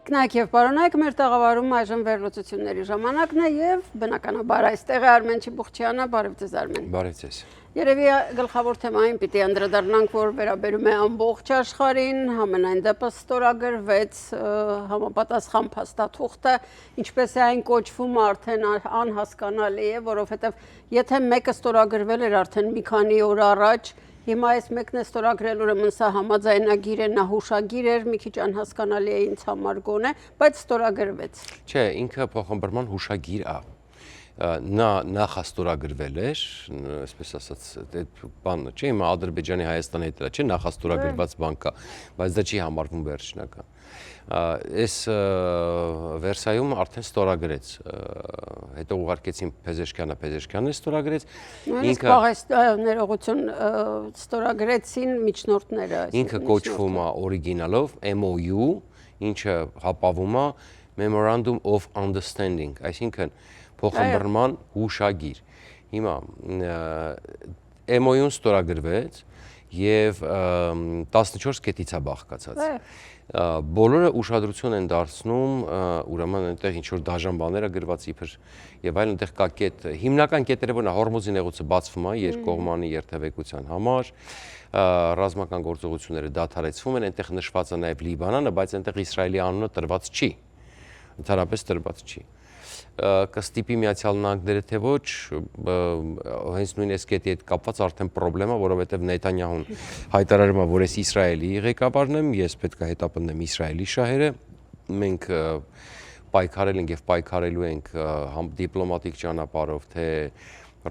Կնայք եւ պարոնայք, մեր տաղավարում այժմ վերլուծությունների ժամանակն է եւ բնականաբար այստեղ է Արմեն Չիբուխչյանը, բարև ձեզ Արմեն։ Բարև ձեզ։ Երևի գլխավոր թեմային պիտի անդրադառնանք, որ վերաբերում է ամբողջ աշխարհին, համենայն դեպս ստորագրվեց համապատասխան փաստաթուղթը, ինչպես է այն կոչվում, արդեն անհասկանալի է, որովհետեւ եթե մեկը ստորագրվել էր արդեն մի քանի օր առաջ, հիմա այս մեկն է ստորագրել, ուրեմն սա համաձայնագիր է, նա հուշագիր էր, մի քիչ անհասկանալի է ինձ համար գոնե, բայց ստորագրվեց։ Չէ, ինքը փոխանցման հուշագիր է։ Նա նախաստորագրվել էր, այսպես ասած, այդ բանը, չէ, հիմա Ադրբեջանի Հայաստանի հետ չէ, նախաստորագրված բան կա, բայց դա չի համարվում վերջնական։ Այս Վերսայում արդեն ստորագրեց, հետո ուղարկեցին Փեզեշքյանը, Փեզեշքյանն ստորագրեց, ինքը ներողություն ստորագրեցին միջնորդները, ինքը կոչվում է օրիգինալով MOU, ինչը հապավում է Memorandum of Understanding, այսինքն փոխանցման հուշագիր։ Հիմա MOU-ն ստորագրվեց եւ 14 կետից է բաղկացած։ Բոլորը ուշադրություն են դարձնում, ուրեմն այնտեղ ինչ որ դաժան բաներ է գրված իբր եւ այլն, այնտեղ կա կետ, հիմնական կետերը որն է Հորմուզի նեղուցը բացվում է երկկողմանի երթևեկության համար, ռազմական գործողությունները դադարեցվում են, այնտեղ նշված է նաեւ Լիբանանը, բայց այնտեղ Իսրայելի անունը տրված չի։ Ընդհանրապես տրված չի։ Կստիպի Միացյալ Նահանգները թե ոչ, հենց նույն այս կետի հետ կապված արդեն խնդրեմ է, որովհետև Նեթանյահուն հայտարարում է, որ ես Իսրայելի ղեկավարն եմ, ես պետք է հետապնդեմ Իսրայելի շահերը, մենք պայքարել ենք եւ պայքարելու ենք դիպլոմատիկ ճանապարհով, թե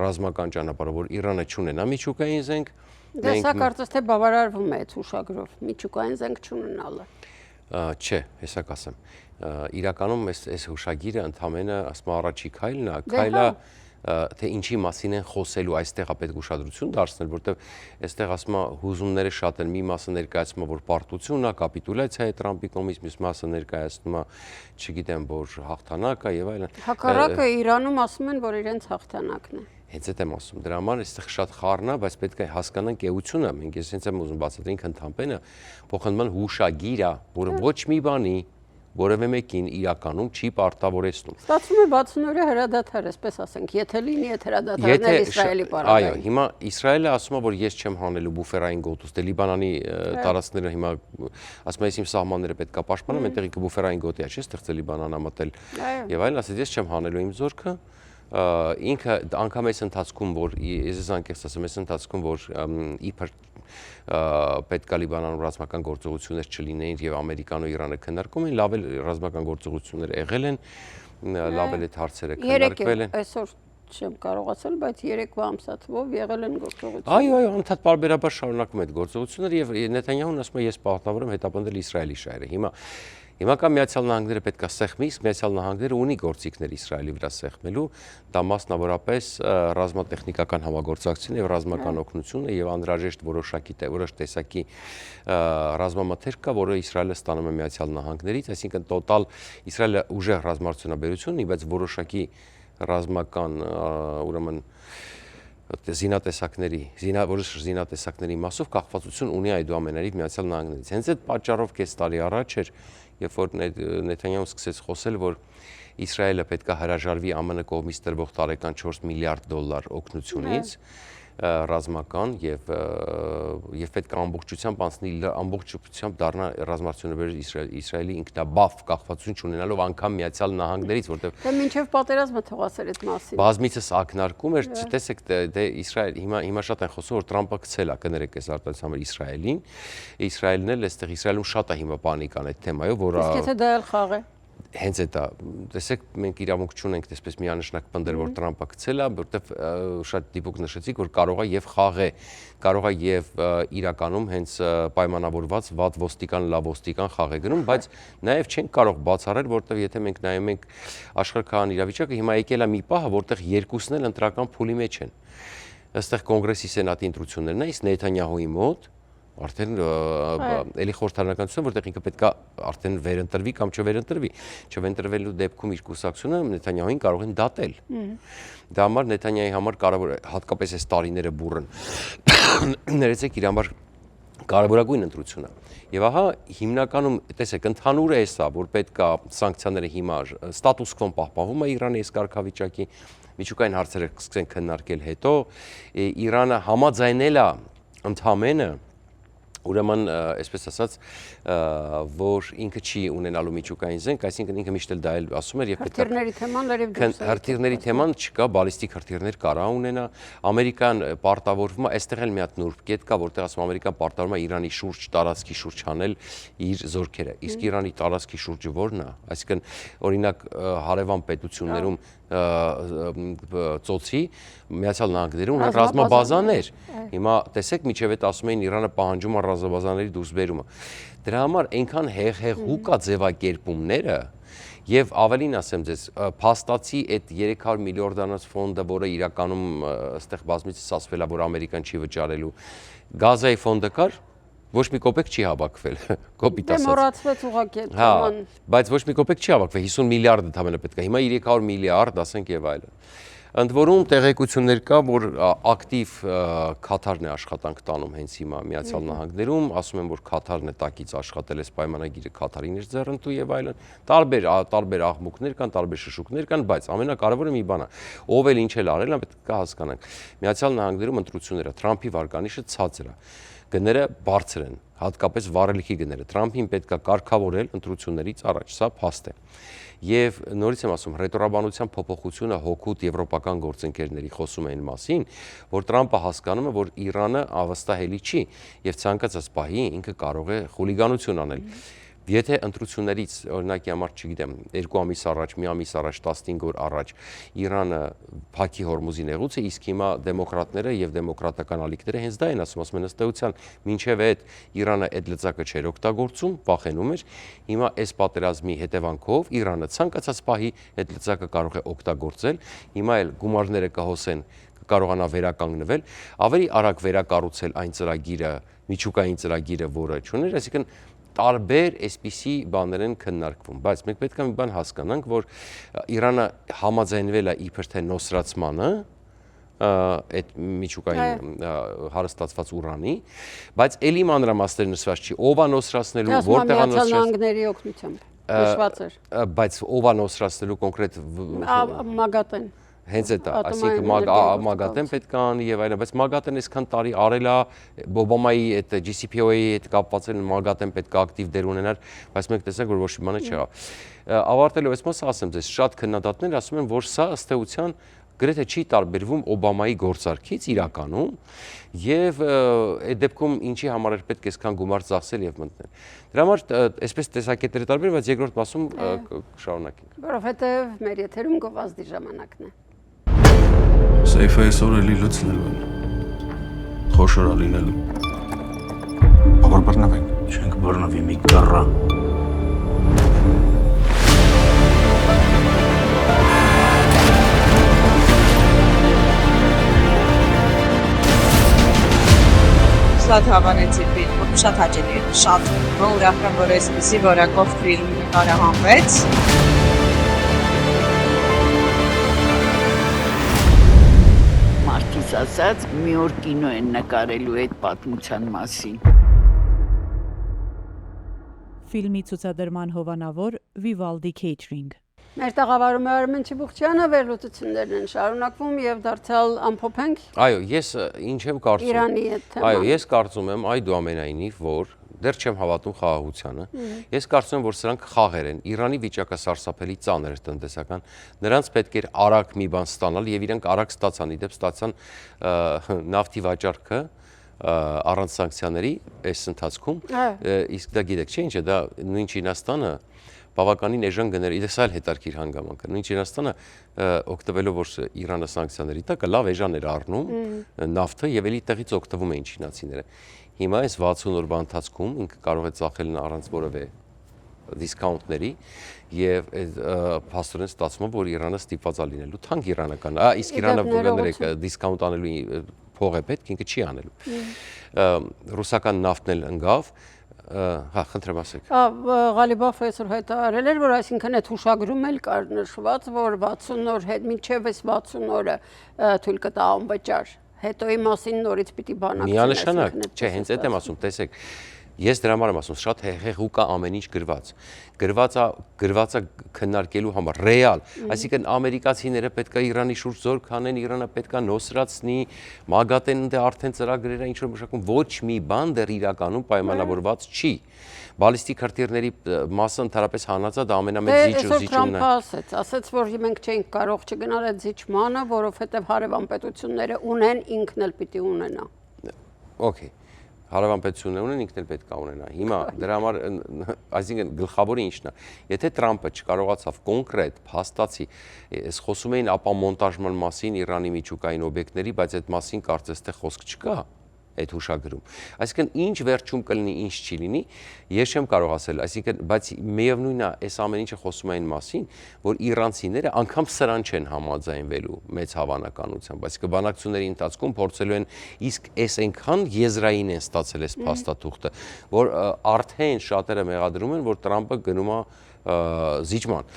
ռազմական ճանապարհով, որ Իրանը չունենա միջուկային զենք։ Դա սա կարծես թե բավարարվում է այդ հուշագրով, միջուկային զենք չունենալը։ Չէ, հեսա կասեմ։ Իրականում այս հուշագիրը ընդամենը ասում առաջի քայլն է, քայլը թե ինչի մասին են խոսելու, այստեղ է պետք ուշադրություն դարձնել, որտեղ այստեղ ասում է հուզումները շատ են, մի մասը ներկայացնում է, որ պարտությունն է, կապիտուլյացիա է Տրամպի կողմից, մյուս մասը ներկայացնում է, չգիտեմ, որ հաղթանակ է եւ այլն։ Հակառակը Իրանում ասում են, որ իրենց հաղթանակն է։ Հենց այդ եմ ասում, դրա համար այստեղ շատ խառն է, բայց պետք է հասկանանք էությունը, մենք ես հենց եմ ուզում բացատրենք ընդհանրապես փոխանցման հուշագիր է, որը ոչ մի բանի որևէ մեկին իրականում չի պարտավորեցնում։ Ստացվում է 60 օրյա հրադադար, այսպես ասենք, եթե լինի այդ հրադադարն Իսրայելի պարագային։ Այո, հիմա Իսրայելը ասում է, որ ես չեմ հանելու բուֆերային գոտուց, դե Լիբանանի տարածքները հիմա ասում է, ես իմ սահմանները պետք է պաշտպանեմ, այնտեղ ինքը բուֆերային գոտի է, չէ՞, ստեղծել Լիբանանը մտել։ Եվ այլն, ասեց, ես չեմ հանելու իմ զորքը։ Ինքը անգամ այս ընթացքում, որ ես անկեղծ ասեմ, այս ընթացքում, որ իբր պետք է Լիբանանում ռազմական գործողություններ չլինեին եւ Ամերիկան ու Իրանը քննարկում են, լավ էլ ռազմական գործողություններ եղել են, լավ էլ այդ հարցերը քննարկվել են։ Այսօր չեմ կարողացել, բայց 3 ամսաթվով եղել են գործողություններ։ Այո, ընդհանուր պարբերաբար շարունակում այդ գործողությունները եւ Նեթանյահուն ասում է, ես պարտավոր եմ հետապնդել Իսրայելի շահերը։ Հիմա կա Միացյալ Նահանգները պետք է սեղմի, իսկ Միացյալ Նահանգները ունի գործիքներ Իսրայելի վրա սեղմելու, դա մասնավորապես ռազմատեխնիկական համագործակցություն եւ ռազմական օգնությունը եւ անհրաժեշտ որոշ տեսակի ռազմամթերք կա, որը Իսրայելը ստանում է Միացյալ Նահանգներից, այսինքն տոտալ Իսրայելը ուժեղ ռազմարտությունաբերություն ունի, բայց որոշակի ռազմական ուրեմն զինատեսակների մասով կախվածություն ունի այդուամենայնիվ Միացյալ Նահանգներից։ Հենց այդ պատճառով կես տարի առաջ էր, երբ որ Նեթանյահուն սկսեց խոսել, որ Իսրայելը պետք է հրաժարվի ԱՄՆ կողմից տրվող տարեկան 4 միլիարդ դոլար օգնությունից ռազմական եւ պետք է ամբողջությամբ դառնա ռազմարտությունաբեր Իսրայելի ինքնաբավ կախվածություն չունենալով անգամ Միացյալ Նահանգներից, որտեղ Դե մինչև պատերազմը թողասեր այդ մասին։ Բազմիցս ակնարկում էր, տեսեք, դե Իսրայել հիմա շատ են խոսում, որ Տրամպը գցել է, կներեք այս արտադրության համար Իսրայելին, Իսրայելն էլ այստեղ Իսրայելում շատ է հիմա պանիկան այդ թեմայով, որ Իսկ եթե դա էլ խաղ է։ Հենց այդ է, տեսեք, մենք իրավունք չունենք այսպես միանշանակ պնդել, որ Տրամպը գցել է, որտեվ շատ դիպուկ նշեցիք, որ կարող է եւ խաղ է, կարող է եւ իրականում հենց պայմանավորված վատ ոստիկան, լավ ոստիկան խաղ է գնում, բայց նաեւ չենք կարող բացառել, որտեվ եթե մենք նայում ենք աշխարհական իրավիճակը, հիմա եկել է մի պահ, որտեղ երկուսն էլ ընտրական փուլի մեջ են։ Այստեղ կոնգրեսի սենատի ընտրություններն են, իսկ Նեթանյահուի մոտ արդեն էլի խորհրդարանականություն, որտեղ ինքը պետք է արդեն վերընտրվի կամ չվերընտրվի, չվերընտրվելու դեպքում իր կուսակցությունը Նեթանյահուին կարող են դատել։ Դա համար Նեթանյահի համար կարևոր է, հատկապես այս տարիները բուռն։ Ներեցեք իր համար կարևորագույն ընտրությունը։ Եվ ահա հիմնականում, տեսեք, ընդհանուր է սա, որ պետք է սանկցիաները հիմա ստատուս քվոն պահպանվում է Իրանի այս կարգավիճակի, միջուկային հարցերը սկսեն քննարկել հետո, Իրանը համաձայնել է ընդհանրապես ուրեմն, այսպես ասած, որ ինքը չի ունենալու միջուկային զենք, այսինքն ինքը միշտ էլ դա էլ ասում էր, եւ հրթիռների թեման լրիվ դուրս է։ Հրթիռների թեման չկա, բալիստիկ հրթիռներ կարա ունենա, Ամերիկան պարտավորվում է, այստեղ էլ մի հատ նուրբ կետ կա, որտեղ ասում Ամերիկան պարտավորվում է Իրանի շուրջ, տարածքի շուրջ անել իր զորքերը։ Իսկ Իրանի տարածքի շուրջը ո՞րն է, այսինքն օրինակ հարևան պետություններում ծոցի Միացյալ Նահանգներում ունեն ռազմաբազաներ։ Հիմա տեսեք, միջև այդ ասում էին Իրանը պահանջում է ռազմաբազաների դուրսբերումը։ Դրա համար այնքան հեղուկ է ձևակերպումները եւ ավելին ասեմ ձեզ, փաստացի այդ 300 միլիարդ դոլարից ֆոնդը, որը իրականում այստեղ բազմիցս ասվել է, որ Ամերիկան չի վճարելու, Գազայի ֆոնդը կար, ոչ մի կոպեկ չի հավաքվել, կոպիտ ասած։ Մոռացվեց ուղղակի այդ Հա, թեման։ բայց ոչ մի կոպեկ չի հավաքվել, 50 միլիարդ ընդհանրապես պետք է։ Հիմա 300 միլիարդ, ասենք եւ այլն։ Ընդ որում տեղեկություններ կա, որ ակտիվ Քաթարն է աշխատանք տանում հենց հիմա Միացյալ Նահանգներում, ասում են, որ Քաթարն է տակից աշխատել այս պայմանագիրը Քաթարին էր ձեռնտու եւ այլն։ Տարբեր աղմուկներ կան, տարբեր շշուկներ կան, բայց ամենակարևորը մի բան է, ով էլ ինչ էլ արել է, պետք է հասկանանք։ Միացյալ Նահանգներում ընտրությունները Թրամփի վարկանիշը ցածր է, գները բարձր են, հատկապես վառելիքի գները։ Թրամփին պետք է կարգավորել ընտրություններից առաջ, սա փաստ է։ Եվ նորից եմ ասում, ռետորաբանության փոփոխությունը հօգուտ եվրոպական գործընկերների խոսում են մասին, որ Թրամփը հասկանում է, որ Իրանը ավստահելի չի եւ ցանկացած պահի ինքը կարող է խուլիգանություն անել։ Եթե ընտրություններից, օրինակի համար, չգիտեմ, 2 ամիս առաջ, մի ամիս առաջ, 15 օր առաջ Իրանը փակի Հորմուզի նեղուցը, իսկ հիմա դեմոկրատները եւ դեմոկրատական ալիքները հենց դա են ասում են ըստ էության, մինչեւ այդ Իրանը այդ լծակը չէր օգտագործում, վախենում էր, հիմա այս պատերազմի հետևանքով Իրանը ցանկացած պահի այդ լծակը կարող է օգտագործել, հիմա էլ գումարները կհոսեն, կարողանա վերականգնվել, ավելի արագ վերակառուցել այն ծրագիրը, միջուկային ծրագիրը, որը չուներ, այսինքն տարբեր այսպիսի բաներ են քննարկվում, բայց մենք պետք է մի բան հասկանանք, որ Իրանը համաձայնվել է իբր թե նոսրացմանը, այդ միջուկային հարստացված ուրանի, բայց էլի մանրամասներ նշված չի, ով է նոսրացնելու, որտեղ է Միացյալ Նահանգների օգնությամբ նշված էր, բայց ով է նոսրացնելու կոնկրետ Մագատեն։ Հենց այդ է, այսինքն Մագատեն պետք է անի եւ այլն, բայց Մագատեն այսքան տարի արել է, Օբամայի այդ GCPOA-ի հետ կապված են Մագատեն պետք է ակտիվ դեր ունենար, բայց մենք տեսանք, որ ոչ մի բան չեղավ։ Ավարտելով այս մասը ասեմ ձեզ, շատ քննադատներ ասում են, որ սա ըստ էության գրեթե չի տարբերվում Օբամայի գործարքից իրականում եւ այդ դեպքում ինչի համար էր պետք այսքան գումար ծախսել եւ մտնել։ Դրա համար այսպես տեսակետները տարբեր, բայց երկրորդ մասում կշարունակենք։ Որովհետեւ մեր եթերում գովազդի ժամանակն է։ Սեյֆը այսօր էլի լցնել են։ Խոշոր ալինելու։ Ավոր բռնվենք։ Չենք բռնվի մի կռա։ Շատ հավանեցի ֆիլմ, շատ հաճելի էր, շատ։ Ուրախ եմ, որ այսպիսի որակով ֆիլմ նկարահանվեց։ Մարդուս ասած, մի օր կինո են նկարելու այդ պատմության մասին։ Ֆիլմի ցուցադրման հովանավոր Vivaldi Catering։ Մեր տաղավարում է Արմեն Չիբուխչյանը, վերլուծություններն են շարունակվում եւ դարձյալ ամփոփենք։ Այո, ես ինչ եմ կարծում։ Իրանի այդ թեման։ Այո, ես կարծում եմ այդուամենայնիվ, որ դեռ չեմ հավատում խաղաղությանը։ Ես կարծում եմ, որ սրանք խաղեր են։ Իրանի վիճակը սարսափելի ծանր էր տնտեսական։ Նրանց պետք էր արագ մի բան ստանալ եւ իրենք արագ ստացան, իդեպ ստացան նավթի վաճառքը առանց սանկցիաների այս ընթացքում։ Իսկ դա գիտեք, չէ՞ ինչ է, դա նույն Չինաստանը բավականին էժան գներ, իդես այլ հետարքիր հանգամանքը։ Նույն Չինաստանը օգտվելով որ Իրանը սանկցիաների տակ լավ էժան էր առնում նավթը եւ էլի տեղից օգտվում էին չինացիները։ Հիմա այս 60 օրվա ընթացքում ինքը կարող է ծախել առանց որևէ դիսկաունտների եւ փաստորեն ստացվում է որ Իրանը ստիպված է լինելու թանկ իրանական, իսկ Իրանը ոգաներեք դիսկաունտ անելու փող է պետք, ինքը չի անելու։ Ռուսական նավթն էլ ընկավ, հա, խնդրեմ ասեք։ Ղալիբաֆը այսօր հայտարարել էր, որ այսինքն այդ հուշագրում էլ կար նշված, որ 60 օր հետ մինչև այս 60 օրը թույլ կտա անվճար հետոյի մասին նորից պիտի բանակցենք։ Միանշանակ, չէ, հենց այդ եմ ասում, տեսեք, ես դրա համար եմ ասում, շատ հեղեղուկ է ամեն ինչ գրված է քննարկելու համար, ռեալ, այսինքն ամերիկացիները պետք է Իրանի շուրջ զորք հանեն, Իրանը պետք է նոսրացնի, մագատեն դե արդեն ծրագրերը ինչ որ մշակում, ոչ մի բան դեռ իրականում պայմանավորված չի։ Բալիստիկ հրթիռների մասը ընդհանրապես հանած է, դա ամենամեծ զիջումն է։ Ասաց, որ մենք չենք կարող չգնալ այդ զիջմանը, որովհետև հարևան պետությունները ունեն, ինքն էլ պիտի ունենա։ Okay. Հարևան պետություններ ունեն, ինքն էլ պետք է ունենա։ Հիմա դրա համար, այսինքն գլխավորը ինչն է։ Եթե Տրամպը չկարողացավ կոնկրետ, փաստացի, ես խոսում էին ապամոնտաժման մասին Իրանի միջուկային օբյեկտների, բայց այդ մասին կարծես թե խոսք չկա այդ հուշագրում։ Այսինքն ինչ վերջում կլինի, ինչ չի լինի, ես չեմ կարող ասել, այսինքն, բայց միևնույնն է, այս ամեն ինչը խոսում այն մասին, որ իրանցիները անգամ սրան չեն համաձայնվելու մեծ հավանականությամբ, այսինքն բանակցությունների ընթացքում փորձելու են իսկ այս այնքան եզրային են ստացել այս փաստաթուղթը, որ արդեն շատերը մեղադրում են, որ Տրամպը գնում է զիջման։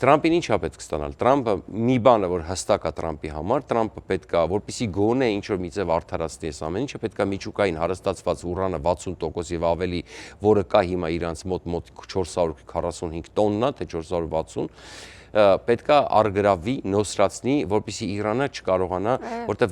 Տրամպին ինչ է պետք ստանալ։ Տրամպը մի բանը, որ հստակ է Տրամպի համար, Տրամպը պետք է, որպեսզի գոնե ինչ որ մի ձև արդարացնի այս ամեն ինչը, պետք է միջուկային հարստացված ուրանը 60% եւ ավելի, որը կա հիմա իրանց մոտ 445 տոննա, թե 460, պետք է արգրավի, նոսրացնի, որպեսզի Իրանը չկարողանա, որտեվ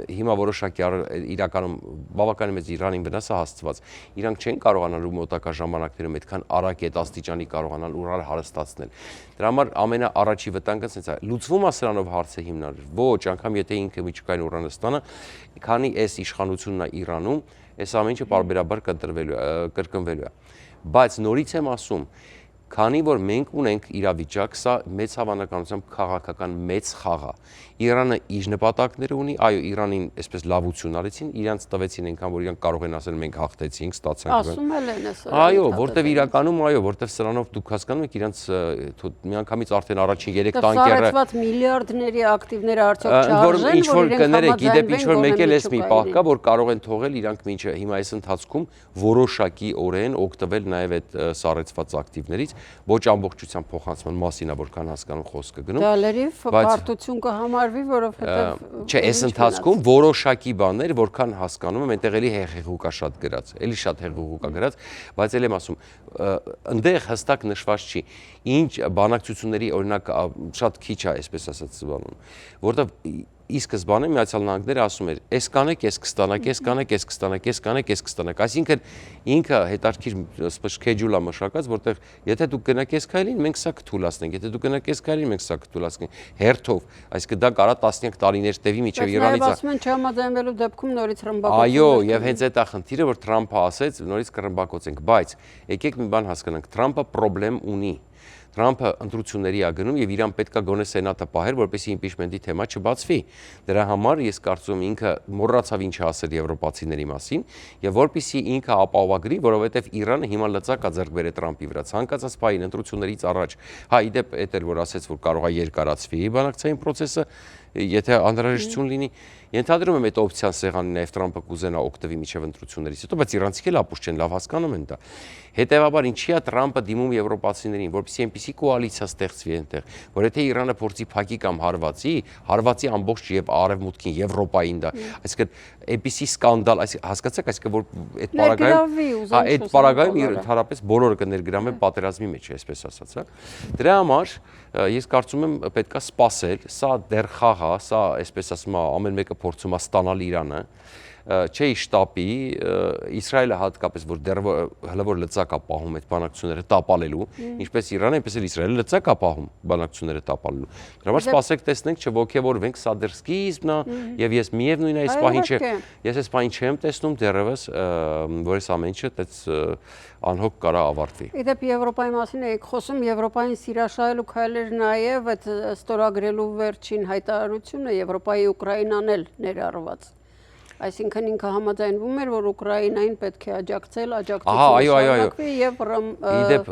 հիմա որոշակի իրականում բավականին մեծ Իրանին վնաս է հասցված։ Իրանք չեն կարողանալու մոտակա ժամանակներում այդքան արագ այդ աստիճանի կարողանալ ուրան հարստացնել։ Դրա համար ամենաառաջի վտանգը սենց է։ Լուծվում է սրանով հարցը հիմնարար։ Ոչ, անգամ եթե ինքը միջուկային ուրանը ստանա, քանի այս իշխանությունն է Իրանում, այս ամեն ինչը պարբերաբար կրկնվելու է։ Բայց նորից եմ ասում, քանի որ մենք ունենք իրավիճակ, սա մեծ հավանականությամբ քաղաքական մեծ խաղ է։ Իրանը իր նպատակները ունի, այո, Իրանին այսպես լավություն արեցին, իրանց տվեցին այնքան, որ իրանք կարող են ասել մենք հաղթեցինք, ստացանք։ Ասում են էս։ Այո, որտեվ իրականում, այո, որտեվ սրանով դուք հասկանում եք իրանց միանգամից արդեն առաջին 3 տանկերը սարսված միլիարդների ակտիվները արդյոք չարժեն, ինչ որ կներեք, գիտեք, ինչ որ մեկ էլ էս մի պահ կա, որ կարող են թողել իրանք մինչը հիմա այս ընթացքում որոշակի օրեն օգտվել նաև այդ սարսված ակտիվներից, ոչ ամբողջությամբ փոխանցման մասին է, որքան հասկանում խոսքը գնում։ Դա լրիվ պարտություն կհամարվի, որովհետև չէ, այս ընթացքում որոշակի բաներ, որքան հասկանում եմ, այնտեղ էլի հեղեղուկ է շատ գրած, էլի շատ հեղեղուկ է գրած, բայց էլ եմ ասում, ընդեղ հստակ նշված չի, ինչ բանակցությունների օրինակ շատ քիչ է, այսպես ասած, բանում, որտեղ ի սկզբանե Միացյալ Նահանգները ասում էր, «Էս կանեք, էս կստանաք, էս կանեք, էս կստանաք, էս կանեք, էս կստանաք»։ Այսինքն ինքը հետաքրքիր schedule է մշակած, որտեղ եթե դուք գնաք էս քայլին, մենք սա կթույլատնենք, եթե դուք գնաք էս քայլին, մենք սա կթույլատնենք։ Հերթով, այսինքն դա կարա տասնյակ տարիներ տևի մինչև Իրանից։ Ասում են չհամաձայնվելու դեպքում նորից ռմբակոծում։ Այո, եւ հենց այդ է խնդիրը, որ Թրամփը ասեց, նորից կռմբակոծենք, բայց եկեք մի բան հասկանանք, Թրամփը խնդրեմ ունի։ Թրամփը ընտրությունների է գնում եւ իրան պետքա գոնե սենատը պահեր, որպեսզի իմպիչմենտի թեմա չբացվի։ Դրա համար ես կարծում եմ ինքը մոռացավ ինչ ասել եվրոպացիների մասին եւ որպեսզի ինքը ապահովագրի, որովհետեւ Իրանը հիմա լծակ է ձեռք բերել Թրամփի վրա։ Ցանկացած պահին ընտրություններից առաջ, հա, իդեպ էդ էլ որ ասեց, որ կարող է երկարացվի բանակցային process-ը, եթե անհրաժեշտություն լինի, ենթադրում եմ այդ օպցիան սեղանի նաև Թրամփը կուզենա օգտվի միջև ընտրություններից հետո, բայց իրանցիք էլ ապուշ չեն, լավ հասկանում են դա։ Հետևաբար ինչի է Թրամփը դիմում եվրոպացիներին, որպեսզի այնպիսի կոալիցիա ստեղծվի այնտեղ, որ եթե Իրանը փորձի փակի կամ հարվածի ամբողջ եւ արևմուտքին, Եվրոպային դա, այսինքն այնպիսի սկանդալ, հասկացաք, այսինքն որ այդ պարագայում ընդհանրապես բոլորը կներգրավեն պատերազմի մեջ, այսպես ասած, հա։ Դրա համար ես կարծում եմ պետքա սպասել, սա դեռ խաղ է, սա այսպես ասում է ամեն մեկը փորձում է ստանալ Իրանը, չէի շտապի, Իսրայելը հատկապես, որ դեռ հլավոր լծակ է պահում այդ բանակցությունները տապալելու, ինչպես Իրանը, այնպես էլ Իսրայելը լծակ է պահում բանակցությունները տապալելու։ Դրա համար սպասեք տեսնենք, չոգևորվենք, սա դեռ սկիզբն է, եւ ես միևնույն այս պահին չեմ տեսնում դեռևս, որ այս ամեն ինչը այդպես անհոգ կարա ավարտվի։ Իդեպ Եվրոպայի մասին եք խոսում, Եվրոպային սիրաշահելու քայլեր նաև այդ ստորագրելու վերջին հայտարարությունը Եվրոպայի Ուկրաինան էլ ներառված։ Այսինքն ինքը համաձայնվում էր, որ Ուկրաինային պետք է աջակցել, եւ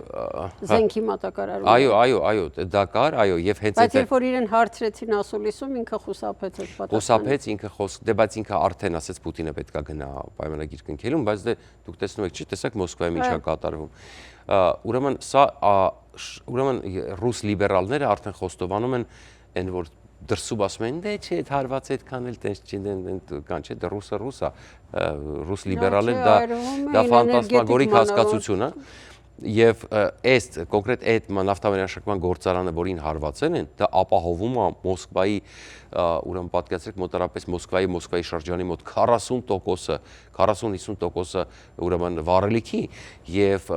զենքի մատակարարում։ Այո, դա կար, այո, եւ հենց այդ։ Բայց երբ որ իրեն հարցրեցին ասուլիսում, ինքը խուսափեց այդ պատասխանը։ Խուսափեց, ինքը դե բայց ինքը արդեն ասեց Պուտինը պետքա գնա պայմանագիր կնքելուն, բայց դե դուք տեսնում եք, չի, տեսեք Մոսկվայում ինչա կատարվում։ Ուրեմն ռուս լիբերալները արդեն խոստովանում են այն որ դրսում ասում են, դե չէ, այդ հարվածը այդքան էլ տենց չի, կան չէ, դա ռուսը, ռուս լիբերալ է, դա ֆանտասմագորիկ հասկացություն է։ Եվ այս կոնկրետ այդ նավթավերաշրջման գործարանը, որին հարվածել են, դա ապահովում է Մոսկվայի, ուրեմն պատկերացրեք մոտարապես Մոսկվայի շրջանի մոտ 40%-ը, 40-50%-ը ուրեմն վառելիքի, եւ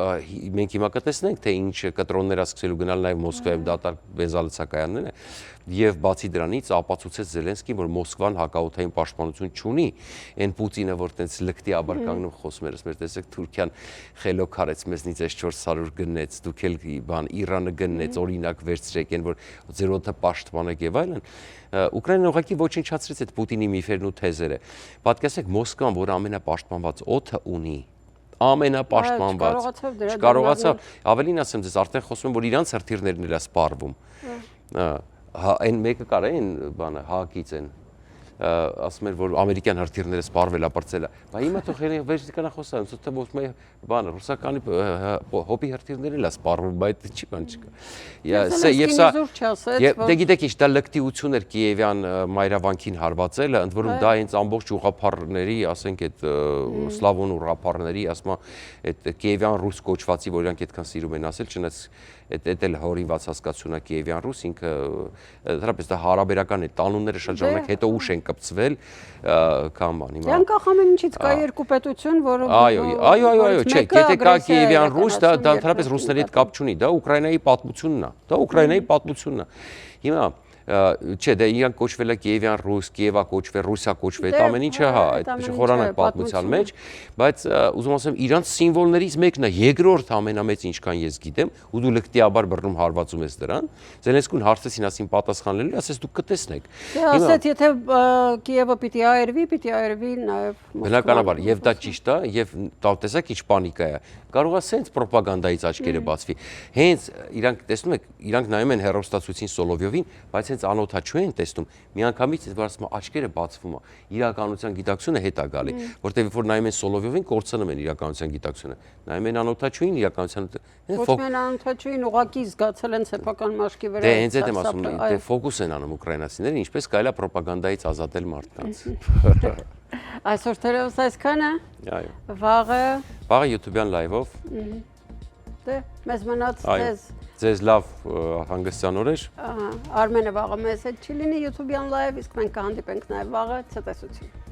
մենք հիմա կտեսնենք, թե ինչ կտրոններ է սկսելու գնալ նաեւ Մոսկվայում դատարկ բենզալցակայանները, եւ բացի դրանից ապացուցեց Զելենսկին, որ Մոսկվան հակաօդային պաշտպանություն չունի, այն Պուտինը, որ տենց լկտիաբար կանգնում խոսում էր, ասում էր, տեսեք Թուրքիան խելոք արեց մեզնից 400 գնեց, դուք էլ բան Իրանը գնեց, օրինակ վերցրեք, այն որ ձեր օդը պաշտպանեք եւ այլն։ Ուկրաինան ուղղակի ոչնչացրեց այդ Պուտինի միֆերն ու թեզերը։ Պատկերացրեք Մոսկվան, որ ամենապաշտպանված օդը ունի, ամենապաշտպանված, չկարողացավ, ավելին ասեմ ձեզ, արդեն խոսում եմ, որ իրանց հրթիռներն էլ է սպառվում։ Այն մեկը կար այն բանը հակից են ասում էր որ ամերիկյան հրթիռները սպառվել է բրծել է բայց հիմա թող վերջնականա խոսան թե ոչ մի բանը ռուսականի հոբի հրթիռներն էլ է սպառվում բայց չի բան չկա եւ սա դե գիտեք ինչ դա լկտիություն էր Կիևյան մայրավանքին հարվածելը ընդ որում դա հենց ամբողջ ուղղափառների ասենք այդ սլավոն ուղղափառների ասում այդ Կիևյան ռուս կոչվածի որ իրանք այդքան սիրում են ասել չնայած այդ էլ հորինված հասկացություն է Կիևյան ռուս ինքը դրապես դա հարաբերական է տանունները շատ ժամանակ հետո ուշ են կպցվել կամ բան հիմա Անկախ ամեն ինչից կա երկու պետություն որը այո չէ եթե կա Կիևյան ռուս դա դրապես ռուսների հետ կապ չունի դա Ուկրաինայի պատմությունն է հիմա չէ դա իրանք կոչվել է Կիևյան ռուս, Կիևա կոչվել, Ռուսիա կոչվել, այդ ամեն ինչը հա, այդ խորանակ պատմության մեջ, բայց ուզում ասեմ իրանք սիմվոլներից մեկն է, երկրորդ ամենամեծ ինչքան ես գիտեմ, ու դու լկտիաբար բռնում հարվածում ես դրան, Զելենսկուն հարցրեցին ասին պատասխանելու, ասես դուք կտեսնեք։ Ասեց եթե Կիևը պիտի այրվի նաև Բնականաբար, եւ դա ճիշտ է, եւ տեսեք ինչ պանիկա է։ Կարող է սենց ռոպագանդայից աչքերը բացվի։ Հենց իրանք տեսնում եք, իրանք նայում են հեռուստացույցին Սոլովյովին, բայց հենց անօթաչու են տեսնում։ Միանգամից որ ասում է աչքերը բացվում է, իրականության գիտակցությունը հետ է գալի, որտեղ որ նայում են Սոլովյովին, կորցնում են իրականության գիտակցությունը։ Նայում են անօթաչուին, իրականության ոչ միայն անօթաչուին ուղակի զգացել են սեփական մաշկի վրա։ Դե հենց այդ եմ ասում, դե ֆոկուս են անում ուկրաինացիները, ինչպես կարելի է ռոպագանդայից ազատել մարդկանց։ Այսօր թերևս այսքանը։ Այո։ Վաղը YouTube-յան լայվով։ Դե մեզ մնաց ձեզ լավ հանգստյան օրեր։ Արմենը վաղը մեզ հետ չի լինի YouTube-յան լայվ, իսկ մենք կհանդիպենք նաև վաղը ցտեսություն։